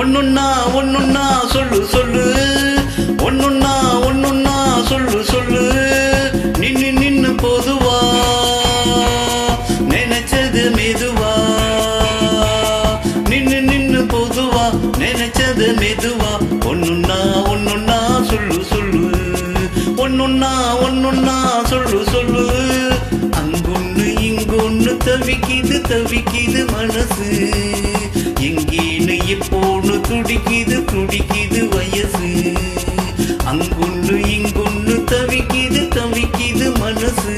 ஒன்னொன்னா ஒன்னொன்னா சொல்லு சொல்லு, ஒன்னொன்னா ஒன்னொன்னா சொல்லு சொல்லு. நின்னு நின்னு போதுவா நினைச்சது மெதுவா, நின்னு நின்னு போதுவா நினைச்சது மெதுவா. ஒன்னொன்னா ஒன்னொன்னா சொல்லு சொல்லு, ஒன்னொன்னா ஒன்னொன்னா சொல்லு சொல்லு. அங்கொன்னு இங்கொன்னு தவிக்குது தவிக்குது மனசு, எங்கேன்னு இப்போன்னு துடிக்குது துடிக்குது வயசு. அங்கொன்னு இங்கொன்னு தவிக்குது தவிக்குது மனசு,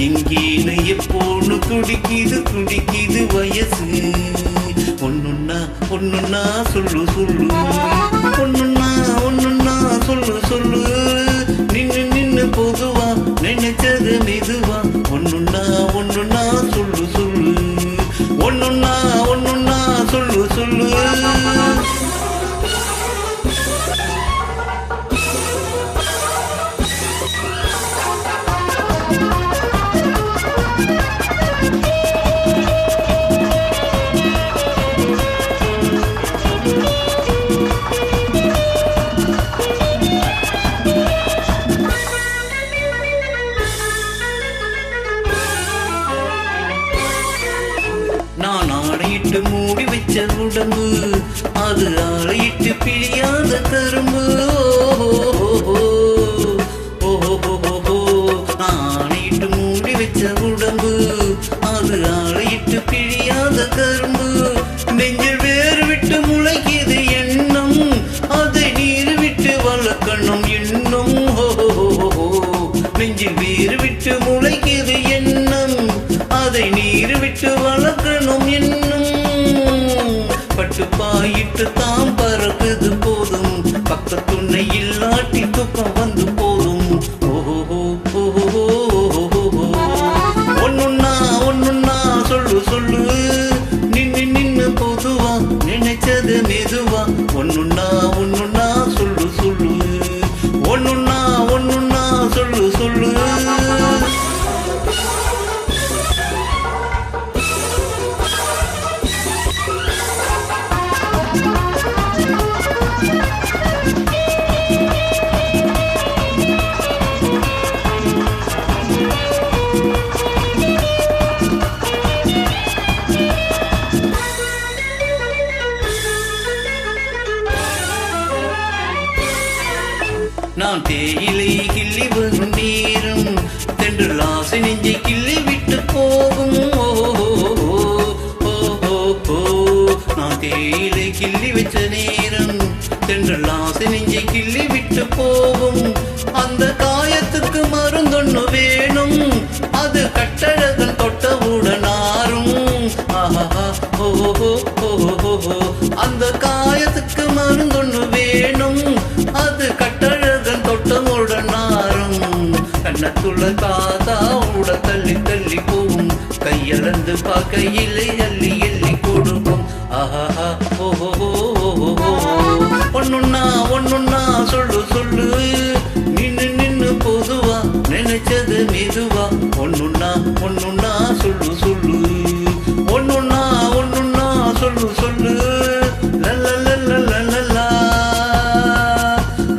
எங்கேன்னு எப்போன்னு துடிக்குது துடிக்குது வயசு. ஒன்னொன்னா ஒன்னொன்னா சொல்லு சொல்லு, ஒன்னொன்னா ஒன்னொன்னா சொல்லு சொல்லு. நின்னு நின்னு பொதுவா நினைச்சது மெதுவா. ஒன்னொன்னா ஒன்னொன்னா சொல்லு சொல்லு, ஒன்னொன்னா ஒன்னொன்னா சொல்லு சொல்லு. நான் ஆணையிட்டு மூடி வச்ச உடம்பு, அது ஆளையிட்டு பிழியாத கரும்பு. ஆணையிட்டு மூடி வச்ச உடம்பு, அது ஆளையிட்டு பிழியாத கரும்பு. நெஞ்சில் வேறு விட்டு முளைக்குது எண்ணம், அதை நீர் விட்டு வளர்க்கணும் இன்னும். நெஞ்சில் வேறு விட்டு முளைக்குது எண்ணம், அதை நீர் விட்டு வளர்க்கணும் இன்னும். பட்டுப்பாயிட்டு தாம் பறக்குது போதும், பக்கத்துணை இல்லாட்டி தூக்கம் வந்து போதும். ஒன்னொன்னா ஒன்னொன்னா சொல்லு சொல்லு. நின்னு நின்னு பொதுவா நினைச்சது மெதுவா. ஒன்னொன்னா ஒன்னொன்னா சொல்லு சொல்லு, ஒன்னொன்னா ஒன்னொன்னா சொல்லு சொல்லு. நான் தேயிலை கிள்ளி வரும் நேரம், தென்றல் ஆசை நெஞ்சை கிள்ளி விட்டு போகும். நான் தேயிலை கிள்ளி வச்ச நேரம், தென்றல் ஆசை நெஞ்சை கிள்ளி விட்டு போகும். அந்த காயத்துக்கு மருந்தொன்னு வேணும், அது கட்டழகன் தொட்டவுடன் ஆறும். அந்த காயத்துக்கு மருந்தொன்னு வேணும், அது கட்டழகன் தொட்டவுடன் ஆறும். கண்ணத்துள்ள காதா உட தள்ளி தள்ளி போகும், கையளந்து பார்க்கையிலே அள்ளி எள்ளி கொடுக்கும். ஆஹா ஒன்னொன்னா ஒன்னொன்னா சொல்லு சொல்லு. நின்னு நின்னு பொதுவா நினைச்சது மெதுவா. ஒன்னொன்னா ஒன்னொன்னா சொல்லு சொல்லு, ஒன்னொன்னா ஒன்னொன்னா சொல்லு சொல்லு. லல்ல லல்ல லல்ல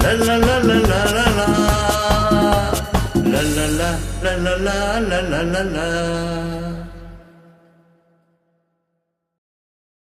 லல்ல லல்ல லல்ல லல்ல லல்ல.